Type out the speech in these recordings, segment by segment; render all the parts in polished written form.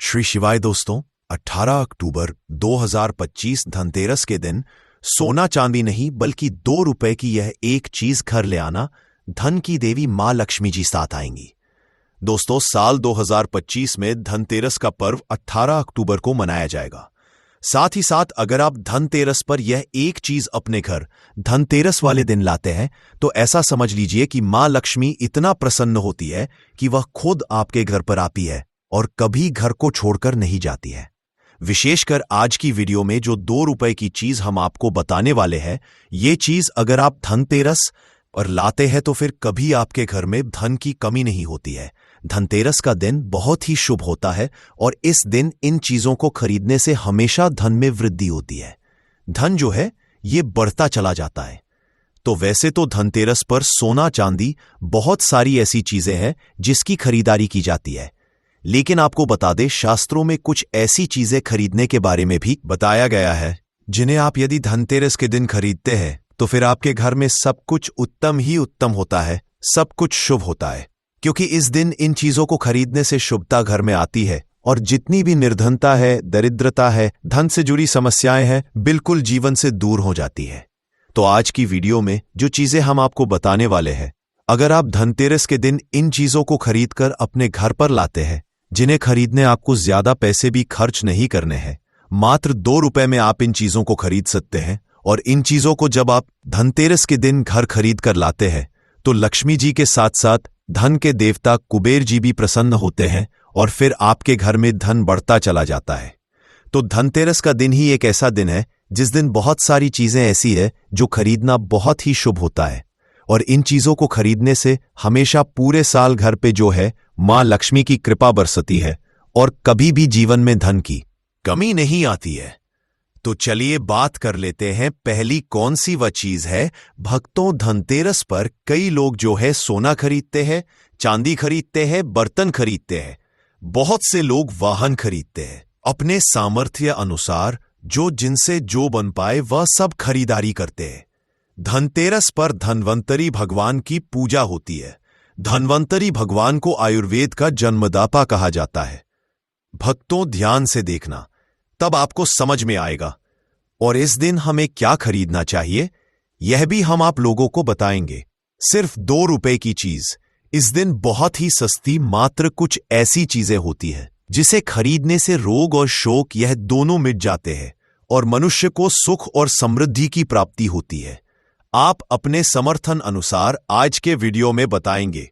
श्री शिवाय दोस्तों, 18 अक्टूबर 2025 धनतेरस के दिन सोना चांदी नहीं बल्कि 2 रुपए की यह एक चीज घर ले आना, धन की देवी मां लक्ष्मी जी साथ आएंगी। दोस्तों, साल 2025 में धनतेरस का पर्व 18 अक्टूबर को मनाया जाएगा। साथ ही साथ अगर आप धनतेरस पर यह एक चीज अपने घर धनतेरस वाले दिन लाते हैं तो ऐसा समझ लीजिए कि मां लक्ष्मी इतना प्रसन्न होती है कि वह खुद आपके घर पर आती है और कभी घर को छोड़कर नहीं जाती है। विशेषकर आज की वीडियो में जो 2 रुपए की चीज हम आपको बताने वाले हैं, ये चीज अगर आप धनतेरस पर लाते हैं तो फिर कभी आपके घर में धन की कमी नहीं होती है। धनतेरस का दिन बहुत ही शुभ होता है और इस दिन इन चीजों को खरीदने से हमेशा धन में वृद्धि होती है। धन जो है ये बढ़ता चला जाता है। तो वैसे तो धनतेरस पर सोना चांदी बहुत सारी ऐसी चीजें हैं जिसकी खरीदारी की जाती है, लेकिन आपको बता दें, शास्त्रों में कुछ ऐसी चीजें खरीदने के बारे में भी बताया गया है जिन्हें आप यदि धनतेरस के दिन खरीदते हैं तो फिर आपके घर में सब कुछ उत्तम ही उत्तम होता है, सब कुछ शुभ होता है। क्योंकि इस दिन इन चीजों को खरीदने से शुभता घर में आती है और जितनी भी निर्धनता है, दरिद्रता है, धन से जुड़ी समस्याएं हैं, बिल्कुल जीवन से दूर हो जाती है। तो आज की वीडियो में जो चीजें हम आपको बताने वाले हैं, अगर आप धनतेरस के दिन इन चीजों को खरीदकर अपने घर पर लाते हैं, जिन्हें खरीदने आपको ज्यादा पैसे भी खर्च नहीं करने हैं, मात्र 2 रुपए में आप इन चीजों को खरीद सकते हैं। और इन चीजों को जब आप धनतेरस के दिन घर खरीद कर लाते हैं तो लक्ष्मी जी के साथ साथ धन के देवता कुबेर जी भी प्रसन्न होते हैं और फिर आपके घर में धन बढ़ता चला जाता है। तो धनतेरस का दिन ही एक ऐसा दिन है जिस दिन बहुत सारी चीजें ऐसी है जो खरीदना बहुत ही शुभ होता है। और इन चीजों को खरीदने से हमेशा पूरे साल घर पे जो है मां लक्ष्मी की कृपा बरसती है और कभी भी जीवन में धन की कमी नहीं आती है। तो चलिए बात कर लेते हैं, पहली कौन सी वह चीज है। भक्तों, धनतेरस पर कई लोग जो है सोना खरीदते हैं, चांदी खरीदते हैं, बर्तन खरीदते हैं, बहुत से लोग वाहन खरीदते हैं। अपने सामर्थ्य अनुसार जो जिनसे जो बन पाए वह सब खरीदारी करते हैं। धनतेरस पर धन्वंतरी भगवान की पूजा होती है। धन्वंतरी भगवान को आयुर्वेद का जन्मदाता कहा जाता है। भक्तों, ध्यान से देखना, तब आपको समझ में आएगा। और इस दिन हमें क्या खरीदना चाहिए यह भी हम आप लोगों को बताएंगे। सिर्फ 2 रुपए की चीज इस दिन बहुत ही सस्ती, मात्र कुछ ऐसी चीजें होती है जिसे खरीदने से रोग और शोक यह दोनों मिट जाते हैं और मनुष्य को सुख और समृद्धि की प्राप्ति होती है। आप अपने समर्थन अनुसार आज के वीडियो में बताएंगे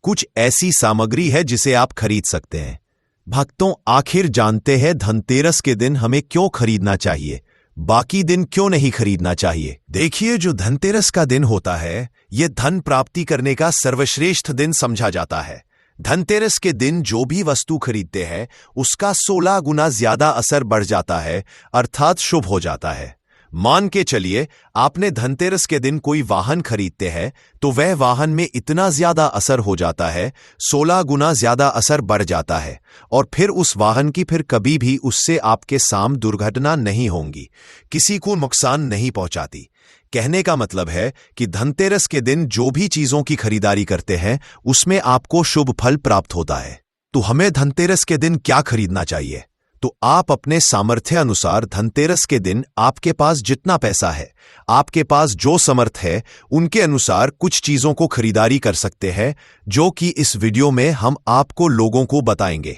कुछ ऐसी सामग्री है जिसे आप खरीद सकते हैं। भक्तों, आखिर जानते हैं धनतेरस के दिन हमें क्यों खरीदना चाहिए, बाकी दिन क्यों नहीं खरीदना चाहिए। देखिए, जो धनतेरस का दिन होता है यह धन प्राप्ति करने का सर्वश्रेष्ठ दिन समझा जाता है। धनतेरस के दिन जो भी वस्तु खरीदते हैं उसका 16 गुना ज्यादा असर बढ़ जाता है, अर्थात शुभ हो जाता है। मान के चलिए आपने धनतेरस के दिन कोई वाहन खरीदते हैं तो वह वाहन में इतना ज्यादा असर हो जाता है, 16 गुना ज्यादा असर बढ़ जाता है और फिर उस वाहन की फिर कभी भी उससे आपके सामने दुर्घटना नहीं होंगी, किसी को नुकसान नहीं पहुंचाती। कहने का मतलब है कि धनतेरस के दिन जो भी चीजों की खरीदारी करते हैं उसमें आपको शुभ फल प्राप्त होता है। तो हमें धनतेरस के दिन क्या खरीदना चाहिए? तो आप अपने सामर्थ्य अनुसार धनतेरस के दिन आपके पास जितना पैसा है, आपके पास जो समर्थ है, उनके अनुसार कुछ चीजों को खरीदारी कर सकते हैं, जो कि इस वीडियो में हम आपको लोगों को बताएंगे।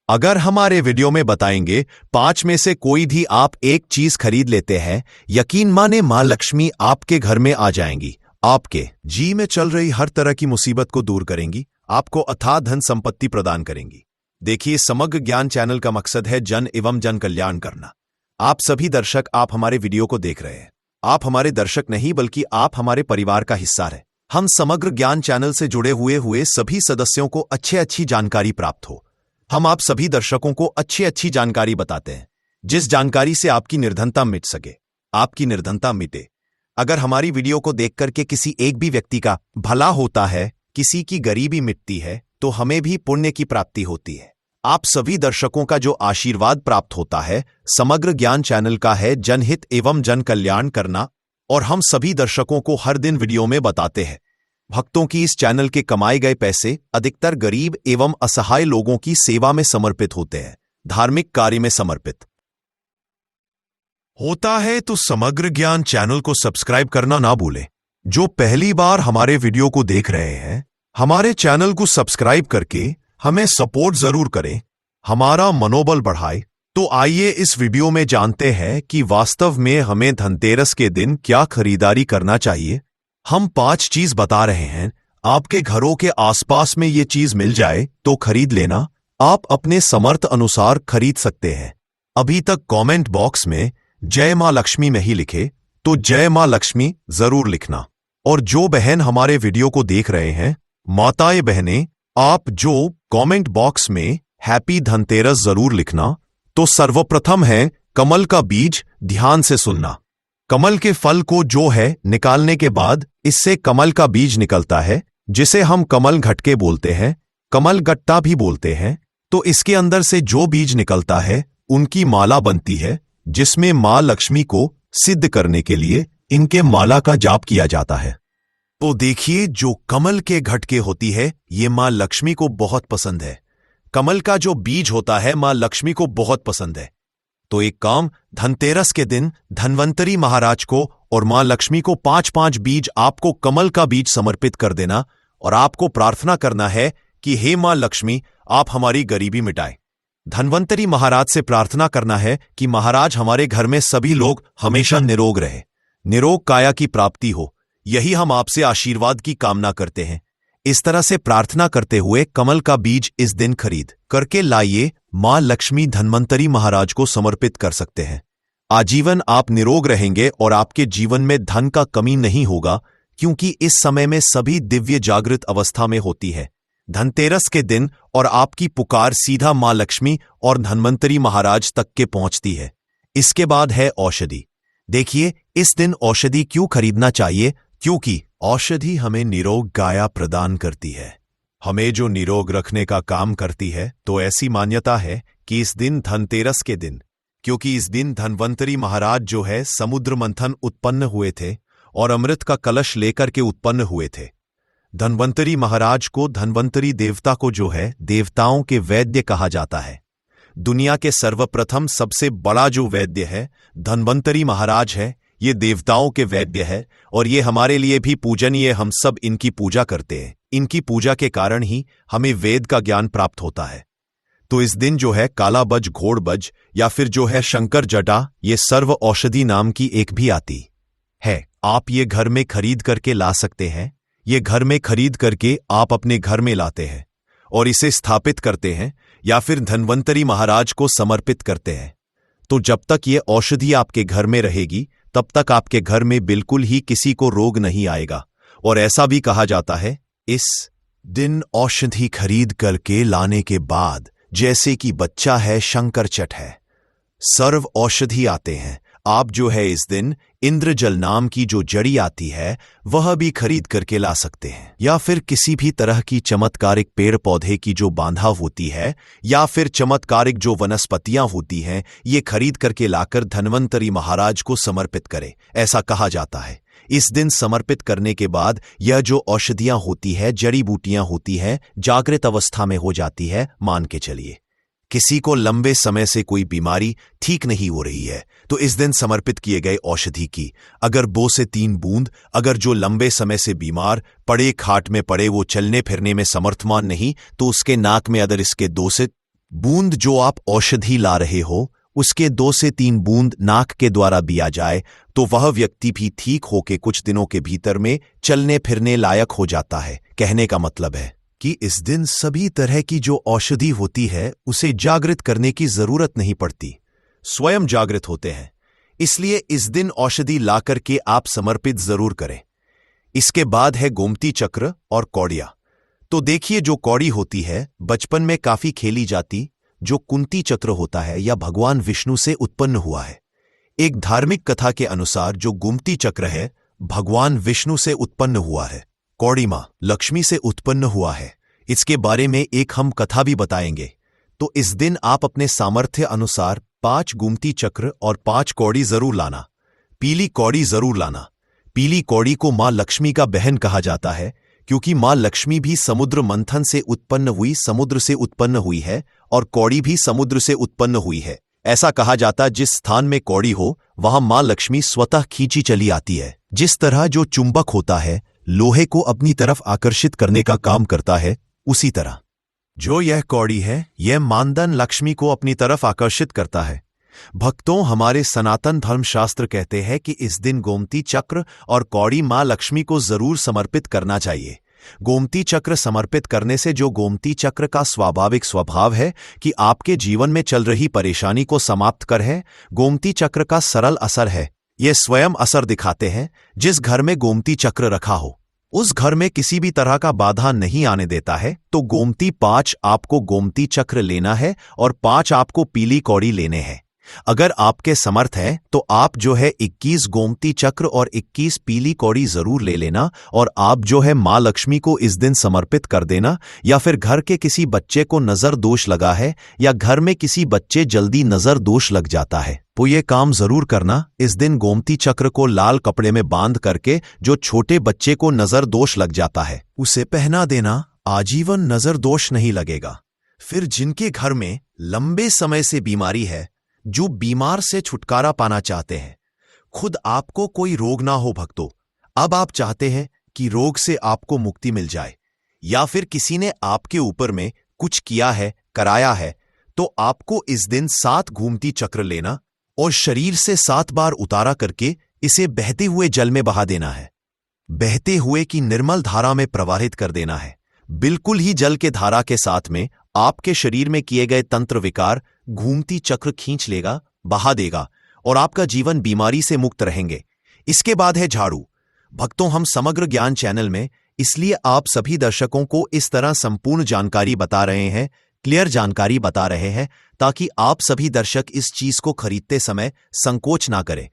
अगर हमारे वीडियो में बताएंगे 5 में से कोई भी आप एक चीज खरीद लेते हैं, यकीन माने मां लक्ष्मी आपके घर में आ जाएंगी, आपके जी में चल रही हर तरह की मुसीबत को दूर करेंगी, आपको अथाह धन संपत्ति प्रदान करेंगी। देखिए, समग्र ज्ञान चैनल का मकसद है जन एवं जन कल्याण करना। आप सभी दर्शक, आप हमारे वीडियो को देख रहे हैं, आप हमारे दर्शक नहीं बल्कि आप हमारे परिवार का हिस्सा हैं। हम समग्र ज्ञान चैनल से जुड़े हुए सभी सदस्यों को अच्छी जानकारी प्राप्त हो। हम आप सभी दर्शकों को अच्छी जानकारी बताते हैं, जिस जानकारी से आपकी निर्धनता मिट सके, आपकी निर्धनता मिटे। अगर हमारी वीडियो को देख करके किसी एक भी व्यक्ति का भला होता है, किसी की गरीबी मिटती है, तो हमें भी पुण्य की प्राप्ति होती है। आप सभी दर्शकों का जो आशीर्वाद प्राप्त होता है समग्र ज्ञान चैनल का है जनहित एवं जन कल्याण करना, और हम सभी दर्शकों को हर दिन वीडियो में बताते हैं। भक्तों की इस चैनल के कमाए गए पैसे अधिकतर गरीब एवं असहाय लोगों की सेवा में समर्पित होते हैं। धार्मिक कार्य में समर्पित होता है। तो समग्र ज्ञान चैनल को सब्सक्राइब करना ना भूलें। जो पहली बार हमारे वीडियो को देख रहे हैं, हमारे चैनल को सब्सक्राइब करके हमें सपोर्ट जरूर करें, हमारा मनोबल बढ़ाए। तो आइए इस वीडियो में जानते हैं कि वास्तव में हमें धनतेरस के दिन क्या खरीदारी करना चाहिए। हम 5 चीज बता रहे हैं। आपके घरों के आसपास में ये चीज मिल जाए तो खरीद लेना। आप अपने समर्थ अनुसार खरीद सकते हैं। अभी तक कमेंट बॉक्स में जय मां लक्ष्मी नहीं लिखे तो जय मां लक्ष्मी जरूर लिखना। और जो बहन हमारे वीडियो को देख रहे हैं, माताएं बहनें, आप जो कमेंट बॉक्स में हैप्पी धनतेरस जरूर लिखना। तो सर्वप्रथम है कमल का बीज। ध्यान से सुनना। कमल के फल को जो है निकालने के बाद इससे कमल का बीज निकलता है, जिसे हम कमल घटके बोलते हैं, कमल गट्टा भी बोलते हैं। तो इसके अंदर से जो बीज निकलता है उनकी माला बनती है, जिसमें मां लक्ष्मी को सिद्ध करने के लिए इनके माला का जाप किया जाता है। तो देखिए, जो कमल के घटके होती है ये मां लक्ष्मी को बहुत पसंद है। कमल का जो बीज होता है मां लक्ष्मी को बहुत पसंद है। तो एक काम, धनतेरस के दिन धन्वंतरी महाराज को और मां लक्ष्मी को 5-5 बीज आपको कमल का बीज समर्पित कर देना और आपको प्रार्थना करना है कि हे मां लक्ष्मी, आप हमारी गरीबी मिटाएं। धन्वंतरी महाराज से प्रार्थना करना है कि महाराज हमारे घर में सभी लोग हमेशा निरोग रहे, निरोग काया की प्राप्ति हो। यही हम आपसे आशीर्वाद की कामना करते हैं। इस तरह से प्रार्थना करते हुए कमल का बीज इस दिन खरीद करके लाइए। मां लक्ष्मी धन्वंतरी महाराज को समर्पित कर सकते हैं। आजीवन आप निरोग रहेंगे और आपके जीवन में धन का कमी नहीं होगा, क्योंकि इस समय में सभी दिव्य जागृत अवस्था में होती है धनतेरस के दिन, और आपकी पुकार सीधा मां लक्ष्मी और धन्वंतरी महाराज तक के पहुंचती है। इसके बाद है औषधि। देखिए, इस दिन औषधि क्यों खरीदना चाहिए? क्योंकि औषधि हमें निरोग काया प्रदान करती है, हमें जो निरोग रखने का काम करती है। तो ऐसी मान्यता है कि इस दिन धनतेरस के दिन, क्योंकि इस दिन धन्वंतरी महाराज जो है समुद्र मंथन उत्पन्न हुए थे और अमृत का कलश लेकर के उत्पन्न हुए थे। धन्वंतरी महाराज को, धन्वंतरी देवता को जो है देवताओं के वैद्य कहा जाता है। दुनिया के सर्वप्रथम सबसे बड़ा जो वैद्य है धन्वंतरी महाराज है। ये देवताओं के वैद्य है और ये हमारे लिए भी पूजनीय। हम सब इनकी पूजा करते हैं। इनकी पूजा के कारण ही हमें वेद का ज्ञान प्राप्त होता है। तो इस दिन जो है काला बज, घोड़ बज या फिर जो है शंकर जटा, ये सर्व औषधि नाम की एक भी आती है। आप ये घर में खरीद करके ला सकते हैं। ये घर में खरीद करके आप अपने घर में लाते हैं और इसे स्थापित करते हैं या फिर धन्वंतरी महाराज को समर्पित करते हैं। तो जब तक ये औषधि आपके घर में रहेगी तब तक आपके घर में बिल्कुल ही किसी को रोग नहीं आएगा। और ऐसा भी कहा जाता है, इस दिन औषधि खरीद करके लाने के बाद जैसे कि बच्चा है शंकर चट है, सर्व औषधि आते हैं। आप जो है इस दिन इंद्रजल नाम की जो जड़ी आती है वह भी खरीद करके ला सकते हैं, या फिर किसी भी तरह की चमत्कारिक पेड़ पौधे की जो बांधा होती है या फिर चमत्कारिक जो वनस्पतियां होती हैं, ये खरीद करके लाकर धन्वंतरी महाराज को समर्पित करें। ऐसा कहा जाता है। इस दिन समर्पित करने के बाद यह जो औषधियां होती है, जड़ी बूटियां होती है, जागृत अवस्था में हो जाती है। मान के चलिए किसी को लंबे समय से कोई बीमारी ठीक नहीं हो रही है, तो इस दिन समर्पित किए गए औषधि की अगर 2 से 3 बूंद, अगर जो लंबे समय से बीमार पड़े, खाट में पड़े, वो चलने फिरने में समर्थमान नहीं, तो उसके नाक में अगर इसके 2 से बूंद जो आप औषधि ला रहे हो उसके 2 से 3 बूंद नाक के द्वारा दिया जाए, तो वह व्यक्ति भी ठीक होके कुछ दिनों के भीतर में चलने फिरने लायक हो जाता है। कहने का मतलब है कि इस दिन सभी तरह की जो औषधि होती है उसे जागृत करने की जरूरत नहीं पड़ती, स्वयं जागृत होते हैं। इसलिए इस दिन औषधि ला करके आप समर्पित जरूर करें। इसके बाद है गोमती चक्र और कौड़िया। तो देखिए, जो कौड़ी होती है बचपन में काफी खेली जाती, जो कुंती चक्र होता है या भगवान विष्णु से उत्पन्न हुआ है। एक धार्मिक कथा के अनुसार जो गोमती चक्र है भगवान विष्णु से उत्पन्न हुआ है, कौड़ी मां लक्ष्मी से उत्पन्न हुआ है। इसके बारे में एक हम कथा भी बताएंगे। तो इस दिन आप अपने सामर्थ्य अनुसार 5 गोमती चक्र और 5 कौड़ी जरूर लाना। पीली कौड़ी जरूर लाना। पीली कौड़ी को मां लक्ष्मी का बहन कहा जाता है, क्योंकि मां लक्ष्मी भी समुद्र मंथन से उत्पन्न हुई, समुद्र से उत्पन्न हुई है, और कौड़ी भी समुद्र से उत्पन्न हुई है। ऐसा कहा जाता जिस स्थान में कौड़ी हो वहां मां लक्ष्मी स्वतः खींची चली आती है। जिस तरह जो चुंबक होता है लोहे को अपनी तरफ आकर्षित करने का काम करता है, उसी तरह जो यह कौड़ी है यह मानधन लक्ष्मी को अपनी तरफ आकर्षित करता है। भक्तों, हमारे सनातन धर्मशास्त्र कहते हैं कि इस दिन गोमती चक्र और कौड़ी मां लक्ष्मी को जरूर समर्पित करना चाहिए। गोमती चक्र समर्पित करने से जो गोमती चक्र का स्वाभाविक स्वभाव है कि आपके जीवन में चल रही परेशानी को समाप्त कर है, गोमती चक्र का सरल असर है। ये स्वयं असर दिखाते हैं। जिस घर में गोमती चक्र रखा हो उस घर में किसी भी तरह का बाधा नहीं आने देता है। तो गोमती 5 आपको गोमती चक्र लेना है और 5 आपको पीली कौड़ी लेने हैं। अगर आपके समर्थ है तो आप जो है 21 गोमती चक्र और 21 पीली कौड़ी जरूर ले लेना, और आप जो है मां लक्ष्मी को इस दिन समर्पित कर देना। या फिर घर के किसी बच्चे को नजर दोष लगा है या घर में किसी बच्चे जल्दी नजर दोष लग जाता है तो ये काम जरूर करना। इस दिन गोमती चक्र को लाल कपड़े में बांध करके जो छोटे बच्चे को नजर दोष लग जाता है उसे पहना देना। आजीवन नजर दोष नहीं लगेगा। फिर जिनके घर में लंबे समय से बीमारी है, जो बीमार से छुटकारा पाना चाहते हैं, खुद आपको कोई रोग ना हो भक्तों, अब आप चाहते हैं कि रोग से आपको मुक्ति मिल जाए, या फिर किसी ने आपके ऊपर में कुछ किया है, कराया है, तो आपको इस दिन 7 घूमती चक्र लेना और शरीर से 7 बार उतारा करके इसे बहते हुए जल में बहा देना है। बहते हुए की निर्मल धारा में प्रवाहित कर देना है। बिल्कुल ही जल के धारा के साथ में आपके शरीर में किए गए तंत्र विकार घूमती चक्र खींच लेगा, बहा देगा, और आपका जीवन बीमारी से मुक्त रहेंगे। इसके बाद है झाड़ू। भक्तों, हम समग्र ज्ञान चैनल में इसलिए आप सभी दर्शकों को इस तरह संपूर्ण जानकारी बता रहे हैं, क्लियर जानकारी बता रहे हैं, ताकि आप सभी दर्शक इस चीज को खरीदते समय संकोच ना करें।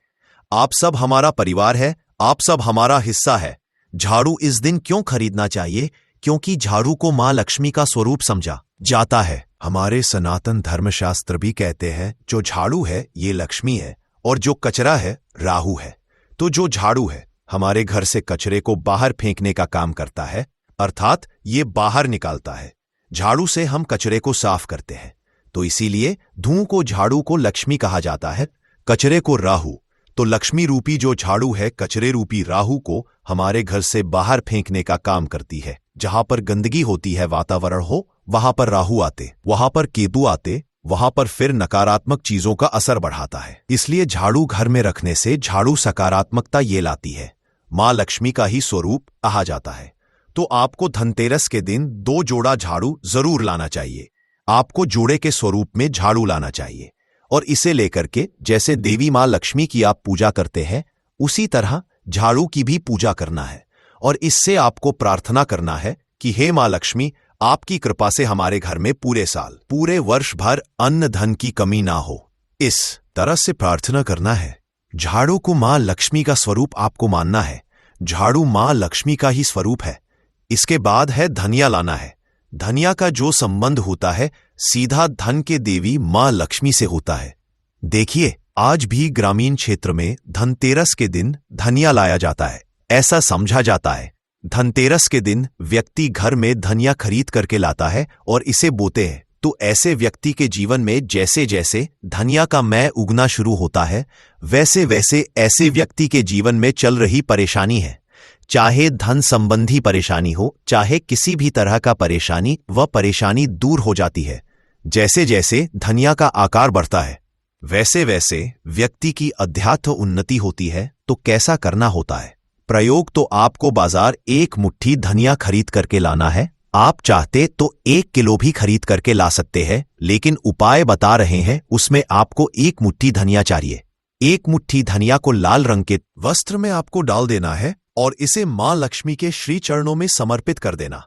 आप सब हमारा परिवार है, आप सब हमारा हिस्सा है। झाड़ू इस दिन क्यों खरीदना चाहिए? क्योंकि झाड़ू को मां लक्ष्मी का स्वरूप समझा जाता है। हमारे सनातन धर्मशास्त्र भी कहते हैं जो झाड़ू है ये लक्ष्मी है और जो कचरा है राहु है। तो जो झाड़ू है हमारे घर से कचरे को बाहर फेंकने का काम करता है, अर्थात ये बाहर निकालता है। झाड़ू से हम कचरे को साफ करते हैं, तो इसीलिए धूं को झाड़ू को लक्ष्मी कहा जाता है, कचरे को राहु। तो लक्ष्मी रूपी जो झाड़ू है कचरे रूपी राहु को हमारे घर से बाहर फेंकने का काम करती है। जहां पर गंदगी होती है, वातावरण हो, वहां पर राहु आते, वहां पर केतु आते, वहां पर फिर नकारात्मक चीजों का असर बढ़ाता है। इसलिए झाड़ू घर में रखने से झाड़ू सकारात्मकता ये लाती है, मां लक्ष्मी का ही स्वरूप कहा जाता है। तो आपको धनतेरस के दिन 2 जोड़ा झाड़ू जरूर लाना चाहिए। आपको जोड़े के स्वरूप में झाड़ू लाना चाहिए, और इसे लेकर के जैसे देवी मां लक्ष्मी की आप पूजा करते हैं उसी तरह झाड़ू की भी पूजा करना है। और इससे आपको प्रार्थना करना है कि हे मां लक्ष्मी, आपकी कृपा से हमारे घर में पूरे साल, पूरे वर्ष भर अन्न धन की कमी ना हो। इस तरह से प्रार्थना करना है। झाड़ू को मां लक्ष्मी का स्वरूप आपको मानना है। झाड़ू मां लक्ष्मी का ही स्वरूप है। इसके बाद है धनिया लाना है। धनिया का जो संबंध होता है सीधा धन के देवी मां लक्ष्मी से होता है। देखिए, आज भी ग्रामीण क्षेत्र में धनतेरस के दिन धनिया लाया जाता है। ऐसा समझा जाता है धनतेरस के दिन व्यक्ति घर में धनिया खरीद करके लाता है और इसे बोते हैं। तो ऐसे व्यक्ति के जीवन में जैसे जैसे धनिया का मैं उगना शुरू होता है, वैसे वैसे ऐसे व्यक्ति के जीवन में चल रही परेशानी है, चाहे धन संबंधी परेशानी हो, चाहे किसी भी तरह का परेशानी, वह परेशानी दूर हो जाती है। जैसे जैसे धनिया का आकार बढ़ता है वैसे वैसे व्यक्ति की अध्यात्म उन्नति होती है। तो कैसा करना होता है प्रयोग? तो आपको बाजार 1 मुट्ठी धनिया खरीद करके लाना है। आप चाहते तो 1 किलो भी खरीद करके ला सकते हैं, लेकिन उपाय बता रहे हैं उसमें आपको 1 मुट्ठी धनिया चाहिए। 1 मुट्ठी धनिया को लाल रंग के वस्त्र में आपको डाल देना है और इसे मां लक्ष्मी के श्री चरणों में समर्पित कर देना।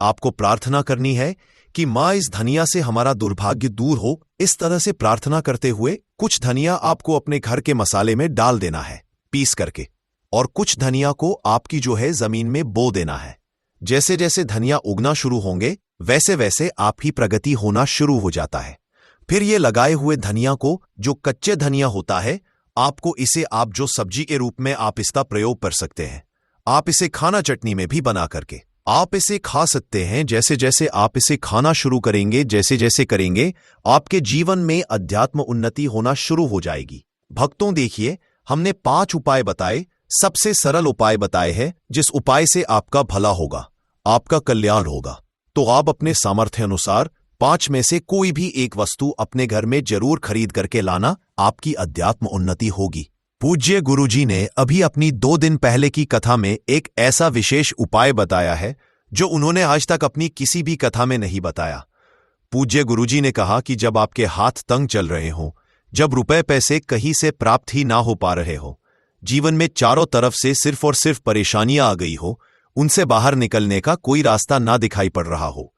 आपको प्रार्थना करनी है कि मां इस धनिया से हमारा दुर्भाग्य दूर हो। इस तरह से प्रार्थना करते हुए कुछ धनिया आपको अपने घर के मसाले में डाल देना है पीस करके, और कुछ धनिया को आपकी जो है जमीन में बो देना है। जैसे जैसे धनिया उगना शुरू होंगे वैसे वैसे आपकी प्रगति होना शुरू हो जाता है। फिर ये लगाए हुए धनिया को, जो कच्चे धनिया होता है, आपको इसे आप जो सब्जी के रूप में आप इसका प्रयोग कर सकते हैं। आप इसे खाना चटनी में भी बना करके आप इसे खा सकते हैं। जैसे जैसे आप इसे खाना शुरू करेंगे, जैसे जैसे करेंगे, आपके जीवन में अध्यात्म उन्नति होना शुरू हो जाएगी। भक्तों देखिए, हमने 5 उपाय बताए, सबसे सरल उपाय बताए हैं, जिस उपाय से आपका भला होगा, आपका कल्याण होगा। तो आप अपने सामर्थ्य अनुसार 5 में से कोई भी एक वस्तु अपने घर में जरूर खरीद करके लाना, आपकी अध्यात्म उन्नति होगी। पूज्य गुरुजी ने अभी अपनी 2 दिन पहले की कथा में एक ऐसा विशेष उपाय बताया है जो उन्होंने आज तक अपनी किसी भी कथा में नहीं बताया। पूज्य गुरुजी ने कहा कि जब आपके हाथ तंग चल रहे हों, जब रुपए पैसे कहीं से प्राप्त ही ना हो पा रहे हो, जीवन में चारों तरफ से सिर्फ और सिर्फ परेशानियां आ गई हो, उनसे बाहर निकलने का कोई रास्ता ना दिखाई पड़ रहा हो,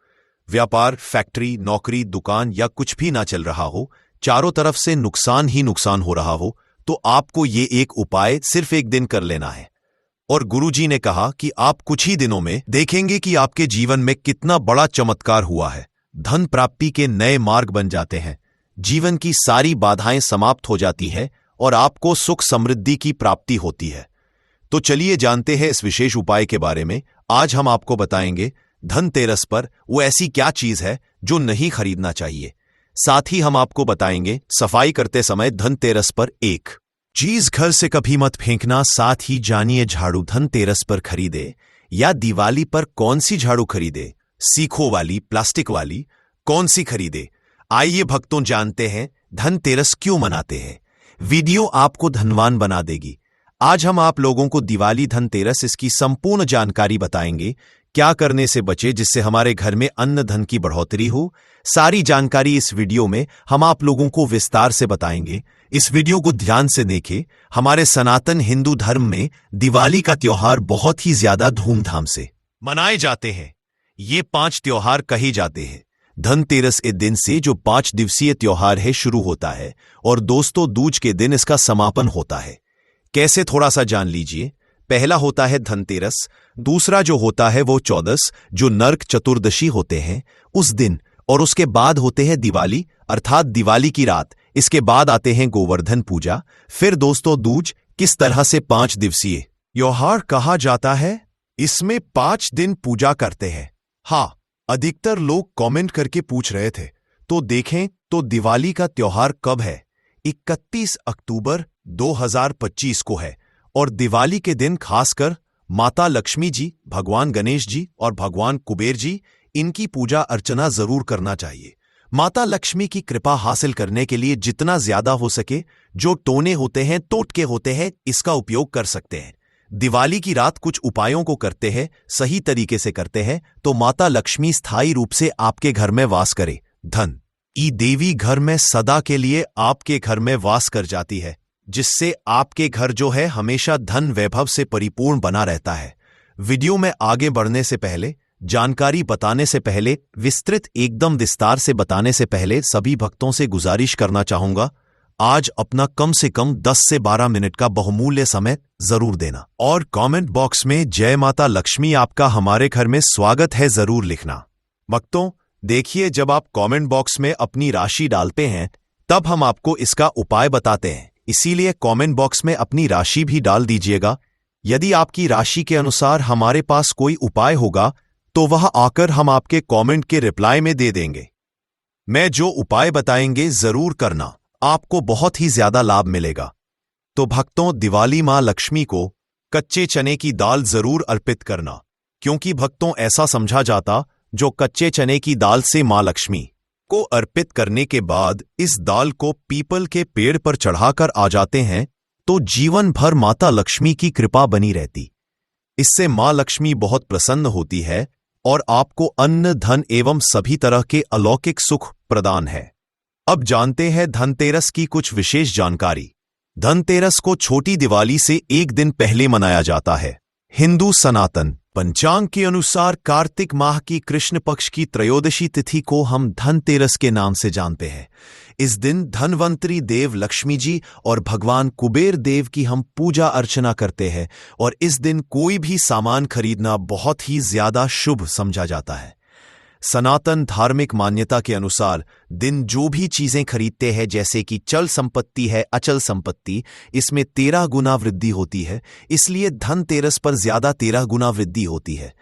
व्यापार, फैक्ट्री, नौकरी, दुकान या कुछ भी ना चल रहा हो, चारों तरफ से नुकसान ही नुकसान हो रहा हो, तो आपको ये एक उपाय सिर्फ एक दिन कर लेना है। और गुरुजी ने कहा कि आप कुछ ही दिनों में देखेंगे कि आपके जीवन में कितना बड़ा चमत्कार हुआ है। धन प्राप्ति के नए मार्ग बन जाते हैं, जीवन की सारी बाधाएं समाप्त हो जाती है और आपको सुख समृद्धि की प्राप्ति होती है। तो चलिए जानते हैं इस विशेष उपाय के बारे में। आज हम आपको बताएंगे धनतेरस पर वो ऐसी क्या चीज है जो नहीं खरीदना चाहिए। साथ ही हम आपको बताएंगे सफाई करते समय धनतेरस पर एक चीज घर से कभी मत फेंकना। साथ ही जानिए झाड़ू धनतेरस पर खरीदे या दिवाली पर कौन सी झाड़ू खरीदे, सीखों वाली, प्लास्टिक वाली, कौन सी खरीदे। आइए भक्तों जानते हैं धनतेरस क्यों मनाते हैं। वीडियो आपको धनवान बना देगी। आज हम आप लोगों को दिवाली, धनतेरस, इसकी संपूर्ण जानकारी बताएंगे। क्या करने से बचे जिससे हमारे घर में अन्न धन की बढ़ोतरी हो, सारी जानकारी इस वीडियो में हम आप लोगों को विस्तार से बताएंगे। इस वीडियो को ध्यान से देखें। हमारे सनातन हिंदू धर्म में दिवाली का त्योहार बहुत ही ज्यादा धूमधाम से मनाए जाते हैं। ये 5 त्योहार कहे जाते हैं। धनतेरस के दिन से जो 5 दिवसीय त्योहार है शुरू होता है और दोस्तों दूज के दिन इसका समापन होता है। कैसे, थोड़ा सा जान लीजिए। पहला होता है धनतेरस, दूसरा जो होता है वो चौदस, जो नरक चतुर्दशी होते हैं उस दिन, और उसके बाद होते हैं दिवाली अर्थात दिवाली की रात। इसके बाद आते हैं गोवर्धन पूजा, फिर दोस्तों दूज। किस तरह से 5 दिवसीय त्योहार कहा जाता है, इसमें 5 दिन पूजा करते हैं। हाँ, अधिकतर लोग कमेंट करके पूछ रहे थे, तो देखें तो दिवाली का त्योहार कब है। 31 अक्टूबर 2025 को है और दिवाली के दिन खासकर माता लक्ष्मी जी, भगवान गणेश जी और भगवान कुबेर जी, इनकी पूजा अर्चना जरूर करना चाहिए। माता लक्ष्मी की कृपा हासिल करने के लिए जितना ज्यादा हो सके जो टोने होते हैं, टोटके होते हैं, इसका उपयोग कर सकते हैं। दिवाली की रात कुछ उपायों को करते हैं, सही तरीके से करते हैं तो माता लक्ष्मी स्थायी रूप से आपके घर में वास करे। धन ई देवी घर में सदा के लिए आपके घर में वास कर जाती है, जिससे आपके घर जो है हमेशा धन वैभव से परिपूर्ण बना रहता है। वीडियो में आगे बढ़ने से पहले, जानकारी बताने से पहले, विस्तृत एकदम विस्तार से बताने से पहले सभी भक्तों से गुजारिश करना चाहूंगा, आज अपना कम से कम 10 से 12 मिनट का बहुमूल्य समय जरूर देना और कमेंट बॉक्स में जय माता लक्ष्मी, आपका हमारे घर में स्वागत है जरूर लिखना। भक्तों देखिए, जब आप कमेंट बॉक्स में अपनी राशि डालते हैं तब हम आपको इसका उपाय बताते हैं, इसीलिए कमेंट बॉक्स में अपनी राशि भी डाल दीजिएगा। यदि आपकी राशि के अनुसार हमारे पास कोई उपाय होगा तो वह आकर हम आपके कमेंट के रिप्लाई में दे देंगे। मैं जो उपाय बताएंगे जरूर करना, आपको बहुत ही ज्यादा लाभ मिलेगा। तो भक्तों, दिवाली मां लक्ष्मी को कच्चे चने की दाल जरूर अर्पित करना, क्योंकि भक्तों ऐसा समझा जाता जो कच्चे चने की दाल से मां लक्ष्मी को अर्पित करने के बाद इस दाल को पीपल के पेड़ पर चढ़ाकर आ जाते हैं तो जीवन भर माता लक्ष्मी की कृपा बनी रहती। इससे मां लक्ष्मी बहुत प्रसन्न होती है और आपको अन्न, धन एवं सभी तरह के अलौकिक सुख प्रदान है। अब जानते हैं धनतेरस की कुछ विशेष जानकारी। धनतेरस को छोटी दिवाली से एक दिन पहले मनाया जाता है। हिंदू सनातन पंचांग के अनुसार कार्तिक माह की कृष्ण पक्ष की त्रयोदशी तिथि को हम धनतेरस के नाम से जानते हैं। इस दिन धनवंतरी देव लक्ष्मी जी और भगवान कुबेर देव की हम पूजा अर्चना करते हैं और इस दिन कोई भी सामान खरीदना बहुत ही ज्यादा शुभ समझा जाता है। सनातन धार्मिक मान्यता के अनुसार दिन जो भी चीजें खरीदते हैं, जैसे कि चल संपत्ति है, अचल संपत्ति, इसमें 13 गुना वृद्धि होती है। इसलिए धनतेरस पर ज्यादा 13 गुना वृद्धि होती है।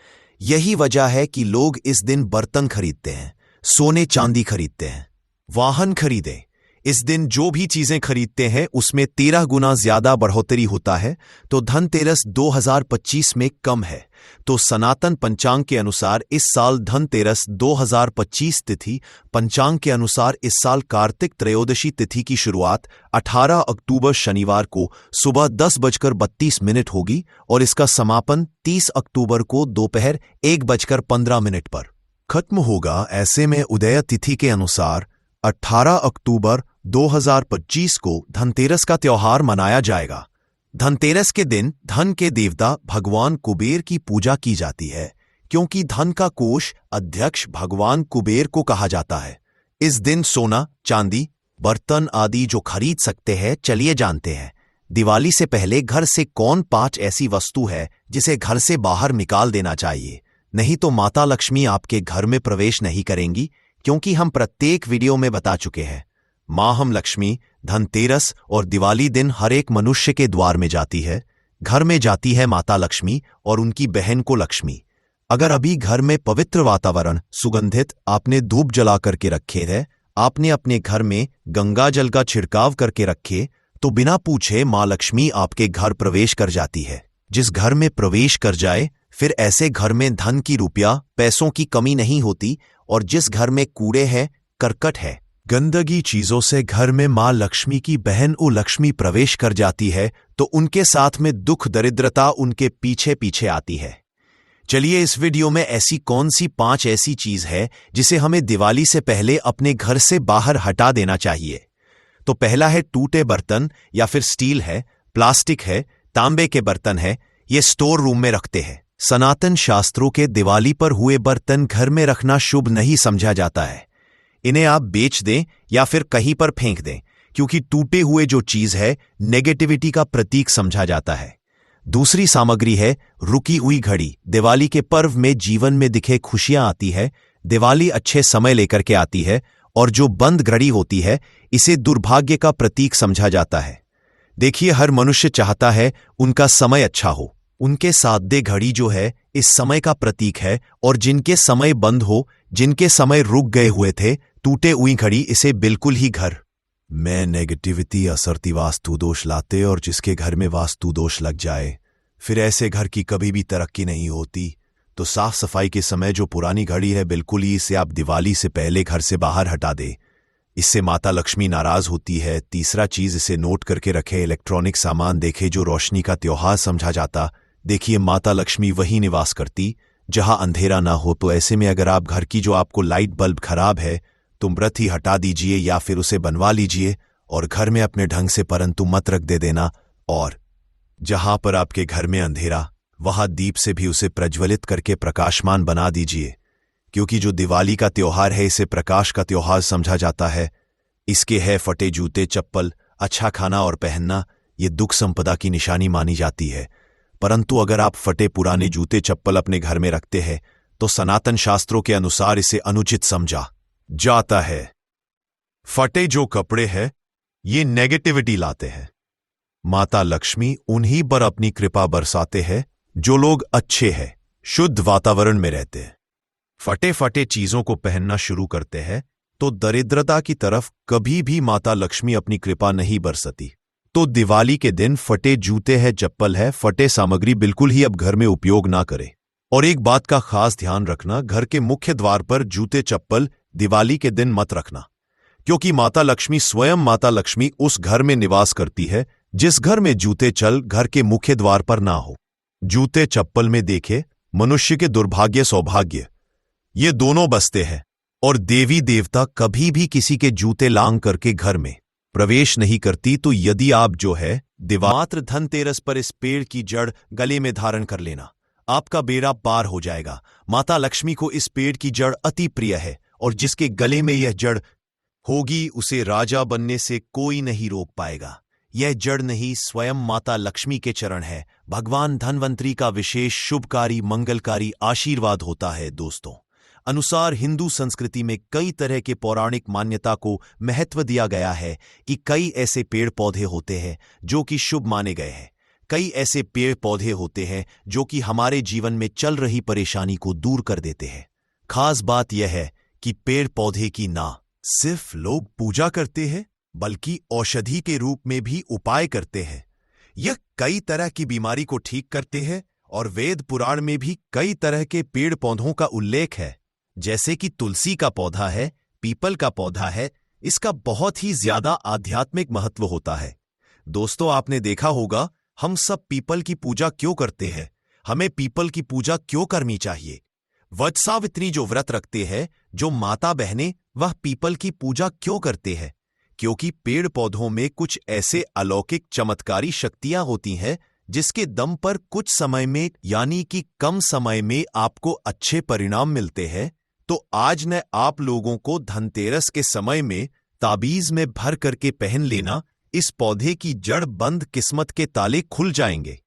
यही वजह है कि लोग इस दिन बर्तन खरीदते हैं, सोने चांदी खरीदते हैं, वाहन खरीदे। इस दिन जो भी चीजें खरीदते हैं उसमें 13 गुना ज्यादा बढ़ोतरी होता है। तो धनतेरस 2025 में कम है। तो सनातन पंचांग के अनुसार इस साल धनतेरस 2025 तिथि पंचांग के अनुसार इस साल कार्तिक त्रयोदशी तिथि की शुरुआत 18 अक्टूबर शनिवार को सुबह 10:32 होगी और इसका समापन 30 अक्टूबर को दोपहर 1:15 पर खत्म होगा। ऐसे में उदय तिथि के अनुसार 18 अक्टूबर 2025 को धनतेरस का त्योहार मनाया जाएगा। धनतेरस के दिन धन के देवता भगवान कुबेर की पूजा की जाती है, क्योंकि धन का कोष अध्यक्ष भगवान कुबेर को कहा जाता है। इस दिन सोना चांदी बर्तन आदि जो खरीद सकते हैं, चलिए जानते हैं। दिवाली से पहले घर से कौन 5 ऐसी वस्तु है जिसे घर से बाहर निकाल देना चाहिए, नहीं तो माता लक्ष्मी आपके घर में प्रवेश नहीं करेंगी। क्योंकि हम प्रत्येक वीडियो में बता चुके हैं, मां हम लक्ष्मी धनतेरस और दिवाली दिन हर एक मनुष्य के द्वार में जाती है। घर में जाती है माता लक्ष्मी और उनकी बहन को लक्ष्मी। अगर अभी घर में पवित्र वातावरण सुगंधित आपने धूप जला करके रखे है, आपने अपने घर में गंगा जल का छिड़काव करके रखे, तो बिना पूछे मां लक्ष्मी आपके घर प्रवेश कर जाती है। जिस घर में प्रवेश कर जाए फिर ऐसे घर में धन की रुपया पैसों की कमी नहीं होती। और जिस घर में कूड़े है करकट है गंदगी चीजों से घर में मां लक्ष्मी की बहन ओ लक्ष्मी प्रवेश कर जाती है, तो उनके साथ में दुख दरिद्रता उनके पीछे पीछे आती है। चलिए इस वीडियो में ऐसी कौन सी 5 ऐसी चीज है जिसे हमें दिवाली से पहले अपने घर से बाहर हटा देना चाहिए। तो पहला है टूटे बर्तन, या फिर स्टील है, प्लास्टिक है, तांबे के बर्तन है, ये स्टोर रूम में रखते हैं। सनातन शास्त्रों के दिवाली पर हुए बर्तन घर में रखना शुभ नहीं समझा जाता है। इन्हें आप बेच दें या फिर कहीं पर फेंक दें, क्योंकि टूटे हुए जो चीज है नेगेटिविटी का प्रतीक समझा जाता है। दूसरी सामग्री है रुकी हुई घड़ी। दिवाली के पर्व में जीवन में दिखे खुशियां आती है। दिवाली अच्छे समय लेकर के आती है, और जो बंद घड़ी होती है इसे दुर्भाग्य का प्रतीक समझा जाता है। देखिए, हर मनुष्य चाहता है उनका समय अच्छा हो। उनके साथ घड़ी जो है इस समय का प्रतीक है, और जिनके समय बंद हो, जिनके समय रुक गए हुए थे, टूटे हुई घड़ी इसे बिल्कुल ही घर में नेगेटिविटी असरती वास्तु दोष लाते, और जिसके घर में वास्तु दोष लग जाए फिर ऐसे घर की कभी भी तरक्की नहीं होती। तो साफ सफाई के समय जो पुरानी घड़ी है बिल्कुल ही इसे आप दिवाली से पहले घर से बाहर हटा दे। इससे माता लक्ष्मी नाराज होती है। तीसरा चीज, इसे नोट करके रखे। इलेक्ट्रॉनिक सामान देखे जो रोशनी का त्योहार समझा जाता। देखिए, माता लक्ष्मी वही निवास करती जहां अंधेरा ना हो। तो ऐसे में अगर आप घर की जो आपको लाइट बल्ब खराब है तो मृत ही हटा दीजिए या फिर उसे बनवा लीजिए और घर में अपने ढंग से परंतु मत रख दे देना। और जहां पर आपके घर में अंधेरा, वहां दीप से भी उसे प्रज्वलित करके प्रकाशमान बना दीजिए, क्योंकि जो दिवाली का त्योहार है इसे प्रकाश का त्योहार समझा जाता है। इसके है फटे जूते चप्पल, अच्छा खाना और पहनना, ये दुख संपदा की निशानी मानी जाती है। परंतु अगर आप फटे पुराने जूते चप्पल अपने घर में रखते हैं तो सनातन शास्त्रों के अनुसार इसे अनुचित समझा जाता है। फटे जो कपड़े हैं ये नेगेटिविटी लाते हैं। माता लक्ष्मी उन्हीं पर अपनी कृपा बरसाते हैं जो लोग अच्छे हैं, शुद्ध वातावरण में रहते हैं। फटे फटे चीजों को पहनना शुरू करते हैं तो दरिद्रता की तरफ कभी भी माता लक्ष्मी अपनी कृपा नहीं बरसती। तो दिवाली के दिन फटे जूते हैं, चप्पल है, फटे सामग्री बिल्कुल ही अब घर में उपयोग ना करें। और एक बात का खास ध्यान रखना, घर के मुख्य द्वार पर जूते चप्पल दिवाली के दिन मत रखना, क्योंकि माता लक्ष्मी स्वयं माता लक्ष्मी उस घर में निवास करती है जिस घर में जूते चल घर के मुख्य द्वार पर ना हो। जूते चप्पल में देखे मनुष्य के दुर्भाग्य सौभाग्य ये दोनों बसते हैं, और देवी देवता कभी भी किसी के जूते लांग करके घर में प्रवेश नहीं करती। तो यदि आप जो है दिवात्र धनतेरस पर इस पेड़ की जड़ गले में धारण कर लेना, आपका बेड़ा पार हो जाएगा। माता लक्ष्मी को इस पेड़ की जड़ अति प्रिय है, और जिसके गले में यह जड़ होगी उसे राजा बनने से कोई नहीं रोक पाएगा। यह जड़ नहीं, स्वयं माता लक्ष्मी के चरण है। भगवान धन्वंतरी का विशेष शुभकारी मंगलकारी आशीर्वाद होता है। दोस्तों, अनुसार हिंदू संस्कृति में कई तरह के पौराणिक मान्यता को महत्व दिया गया है कि कई ऐसे पेड़ पौधे होते हैं जो कि शुभ माने गए हैं। कई ऐसे पेड़ पौधे होते हैं जो कि हमारे जीवन में चल रही परेशानी को दूर कर देते हैं। खास बात यह है कि पेड़ पौधे की ना सिर्फ लोग पूजा करते हैं बल्कि औषधि के रूप में भी उपाय करते हैं। यह कई तरह की बीमारी को ठीक करते हैं और वेद पुराण में भी कई तरह के पेड़ पौधों का उल्लेख है, जैसे कि तुलसी का पौधा है, पीपल का पौधा है। इसका बहुत ही ज्यादा आध्यात्मिक महत्व होता है। दोस्तों, आपने देखा होगा हम सब पीपल की पूजा क्यों करते हैं, हमें पीपल की पूजा क्यों करनी चाहिए। वट सावित्री जो व्रत रखते हैं, जो माता बहनें, वह पीपल की पूजा क्यों करते हैं? क्योंकि पेड़ पौधों में कुछ ऐसे अलौकिक चमत्कारी शक्तियां होती हैं जिसके दम पर कुछ समय में यानी कि कम समय में आपको अच्छे परिणाम मिलते हैं। तो आज मैं आप लोगों को धनतेरस के समय में ताबीज में भर करके पहन लेना, इस पौधे की जड़ बंद किस्मत के ताले खुल जाएंगे।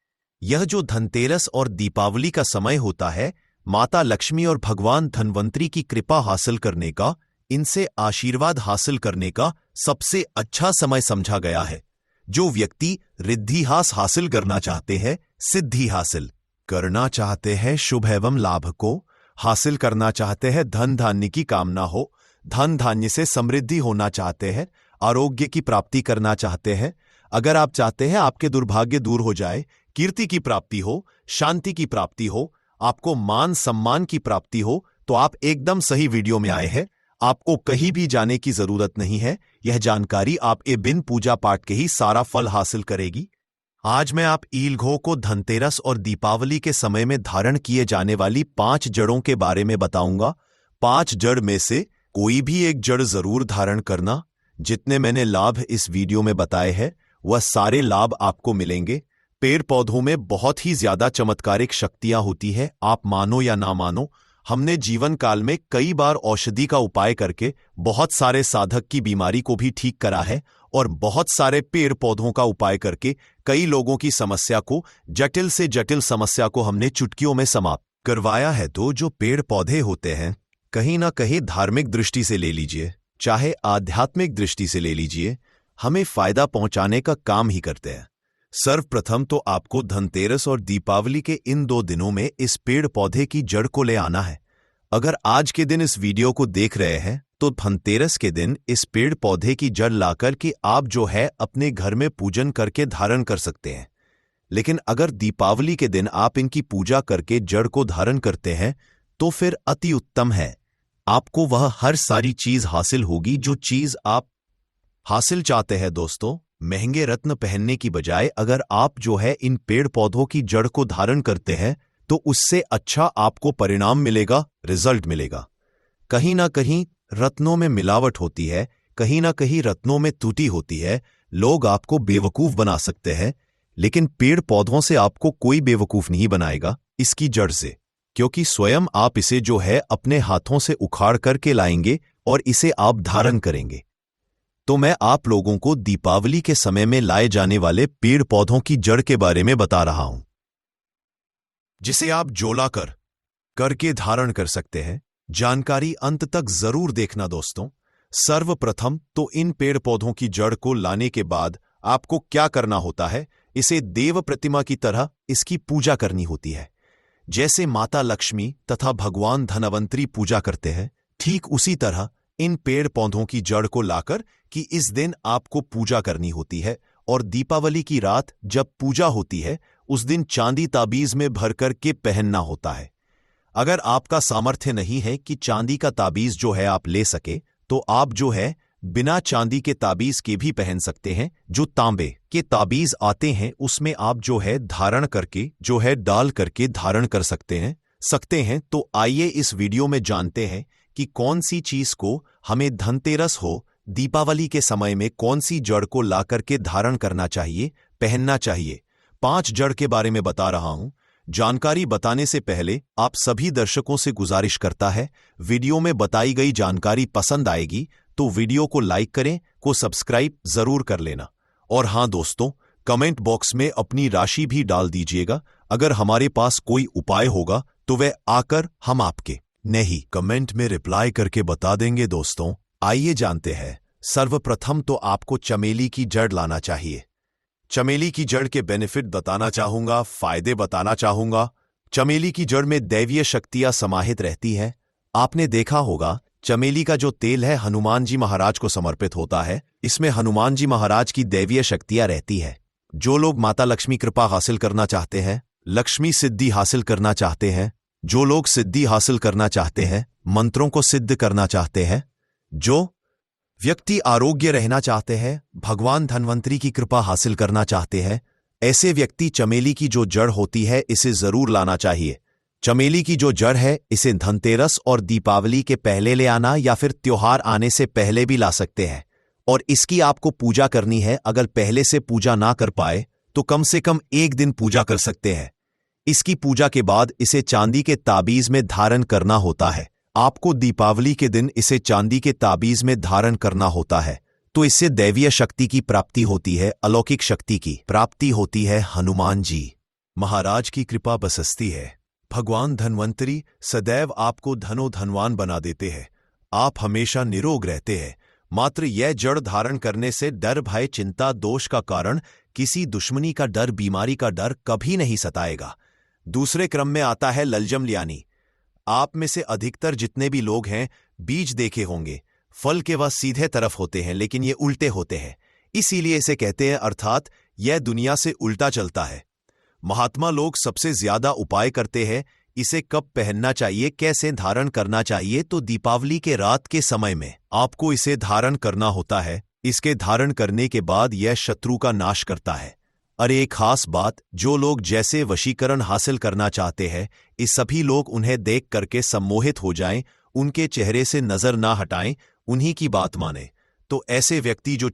यह जो धनतेरस और दीपावली का समय होता है, माता लक्ष्मी और भगवान धन्वंतरी की कृपा हासिल करने का, इनसे आशीर्वाद हासिल करने का सबसे अच्छा समय समझा गया है। जो व्यक्ति रिद्धिहास हासिल करना चाहते हैं, सिद्धि हासिल करना चाहते हैं, शुभ एवं लाभ को हासिल करना चाहते हैं, धन धान्य की कामना हो, धन धान्य से समृद्धि होना चाहते हैं, आरोग्य की प्राप्ति करना चाहते हैं, अगर आप चाहते हैं आपके दुर्भाग्य दूर हो जाए, कीर्ति की प्राप्ति हो, शांति की प्राप्ति हो, आपको मान सम्मान की प्राप्ति हो, तो आप एकदम सही वीडियो में आए हैं। आपको कहीं भी जाने की जरूरत नहीं है। यह जानकारी आपके बिन पूजा पाठ के ही सारा फल हासिल करेगी। आज मैं आप ईलघो को धनतेरस और दीपावली के समय में धारण किए जाने वाली 5 जड़ों के बारे में बताऊंगा। 5 जड़ में से कोई भी एक जड़ जरूर धारण करना। जितने मैंने लाभ इस वीडियो में बताए हैं, वह सारे लाभ आपको मिलेंगे। पेड़ पौधों में बहुत ही ज्यादा चमत्कारिक शक्तियां होती है, आप मानो या ना मानो। हमने जीवन काल में कई बार औषधि का उपाय करके बहुत सारे साधक की बीमारी को भी ठीक करा है और बहुत सारे पेड़ पौधों का उपाय करके कई लोगों की समस्या को, जटिल से जटिल समस्या को हमने चुटकियों में समाप्त करवाया है। तो जो पेड़ पौधे होते हैं, कहीं ना कहीं धार्मिक दृष्टि से ले लीजिए, चाहे आध्यात्मिक दृष्टि से ले लीजिए, हमें फायदा पहुंचाने का काम ही करते हैं। सर्वप्रथम तो आपको धनतेरस और दीपावली के इन 2 दिनों में इस पेड़ पौधे की जड़ को ले आना है। अगर आज के दिन इस वीडियो को देख रहे हैं तो धनतेरस के दिन इस पेड़ पौधे की जड़ लाकर के आप जो है अपने घर में पूजन करके धारण कर सकते हैं। लेकिन अगर दीपावली के दिन आप इनकी पूजा करके जड़ को धारण करते हैं तो फिर अति उत्तम है। आपको वह हर सारी चीज हासिल होगी जो चीज आप हासिल चाहते हैं। दोस्तों, महंगे रत्न पहनने की बजाय अगर आप जो है इन पेड़ पौधों की जड़ को धारण करते हैं तो उससे अच्छा आपको परिणाम मिलेगा, रिजल्ट मिलेगा। कहीं ना कहीं रत्नों में मिलावट होती है, कहीं ना कहीं रत्नों में त्रुटि होती है, लोग आपको बेवकूफ बना सकते हैं, लेकिन पेड़ पौधों से आपको कोई बेवकूफ नहीं बनाएगा इसकी जड़ से, क्योंकि स्वयं आप इसे जो है अपने हाथों से उखाड़ करके लाएंगे और इसे आप धारण करेंगे। तो मैं आप लोगों को दीपावली के समय में लाए जाने वाले पेड़ पौधों की जड़ के बारे में बता रहा हूं, जिसे आप जोला करके धारण कर सकते हैं। जानकारी अंत तक जरूर देखना दोस्तों। सर्वप्रथम तो इन पेड़ पौधों की जड़ को लाने के बाद आपको क्या करना होता है, इसे देव प्रतिमा की तरह इसकी पूजा करनी होती है। जैसे माता लक्ष्मी तथा भगवान धनवंतरी पूजा करते हैं, ठीक उसी तरह इन पेड़ पौधों की जड़ को लाकर कि इस दिन आपको पूजा करनी होती है। और दीपावली की रात जब पूजा होती है, उस दिन चांदी ताबीज में भर कर के पहनना होता है। अगर आपका सामर्थ्य नहीं है कि चांदी का ताबीज जो है आप ले सके, तो आप जो है बिना चांदी के ताबीज के भी पहन सकते हैं। जो तांबे के ताबीज आते हैं उसमें आप जो है धारण करके जो है डाल करके धारण कर सकते हैं। तो आइए इस वीडियो में जानते हैं कि कौन सी चीज को हमें धनतेरस हो, दीपावली के समय में कौन सी जड़ को ला करके धारण करना चाहिए, पहनना चाहिए। 5 जड़ के बारे में बता रहा हूं। जानकारी बताने से पहले आप सभी दर्शकों से गुजारिश करता है, वीडियो में बताई गई जानकारी पसंद आएगी तो वीडियो को लाइक करें, को सब्सक्राइब जरूर कर लेना। और हां दोस्तों, कमेंट बॉक्स में अपनी राशि भी डाल दीजिएगा। अगर हमारे पास कोई उपाय होगा तो वह आकर हम आपके नहीं कमेंट में रिप्लाई करके बता देंगे। दोस्तों, आइए जानते हैं। सर्वप्रथम तो आपको चमेली की जड़ लाना चाहिए। चमेली की जड़ के बेनिफिट बताना चाहूंगा, फायदे बताना चाहूंगा। चमेली की जड़ में दैवीय शक्तियां समाहित रहती है। आपने देखा होगा चमेली का जो तेल है हनुमान जी महाराज को समर्पित होता है। इसमें हनुमान जी महाराज की दैवीय शक्तियां रहती है। जो लोग माता लक्ष्मी कृपा हासिल करना चाहते हैं, लक्ष्मी सिद्धि हासिल करना चाहते हैं, जो लोग सिद्धि हासिल करना चाहते हैं, मंत्रों को सिद्ध करना चाहते हैं, जो व्यक्ति आरोग्य रहना चाहते हैं, भगवान धन्वंतरी की कृपा हासिल करना चाहते हैं, ऐसे व्यक्ति चमेली की जो जड़ होती है इसे जरूर लाना चाहिए। चमेली की जो जड़ है इसे धनतेरस और दीपावली के पहले ले आना या फिर त्योहार आने से पहले भी ला सकते हैं। और इसकी आपको पूजा करनी है। अगर पहले से पूजा ना कर पाए तो कम से कम एक दिन पूजा कर सकते हैं। इसकी पूजा के बाद इसे चांदी के ताबीज में धारण करना होता है। आपको दीपावली के दिन इसे चांदी के ताबीज में धारण करना होता है। तो इससे दैवीय शक्ति की प्राप्ति होती है, अलौकिक शक्ति की प्राप्ति होती है। हनुमान जी महाराज की कृपा बरसती है। भगवान धन्वंतरी सदैव आपको धनो धनवान बना देते हैं। आप हमेशा निरोग रहते हैं। मात्र यह जड़ धारण करने से डर, भय, चिंता, दोष का कारण, किसी दुश्मनी का डर, बीमारी का डर कभी नहीं सताएगा। दूसरे क्रम में आता है ललजम लियानी। आप में से अधिकतर जितने भी लोग हैं बीज देखे होंगे। फल के वह सीधे तरफ होते हैं लेकिन ये उल्टे होते हैं, इसीलिए इसे कहते हैं, अर्थात यह दुनिया से उल्टा चलता है। महात्मा लोग सबसे ज्यादा उपाय करते हैं इसे कब पहनना चाहिए, कैसे धारण करना चाहिए। तो दीपावली के रात के समय में आपको इसे धारण करना होता है। इसके धारण करने के बाद यह शत्रु का नाश करता है। और एक खास बात, जो लोग जैसे वशीकरण हासिल करना चाहते हैं, इस सभी लोग उन्हें देख करके सम्मोहित हो जाएं, उनके चेहरे से नजर ना हटाएं, उन्हीं की बात माने। तो ऐसे व्यक्ति जो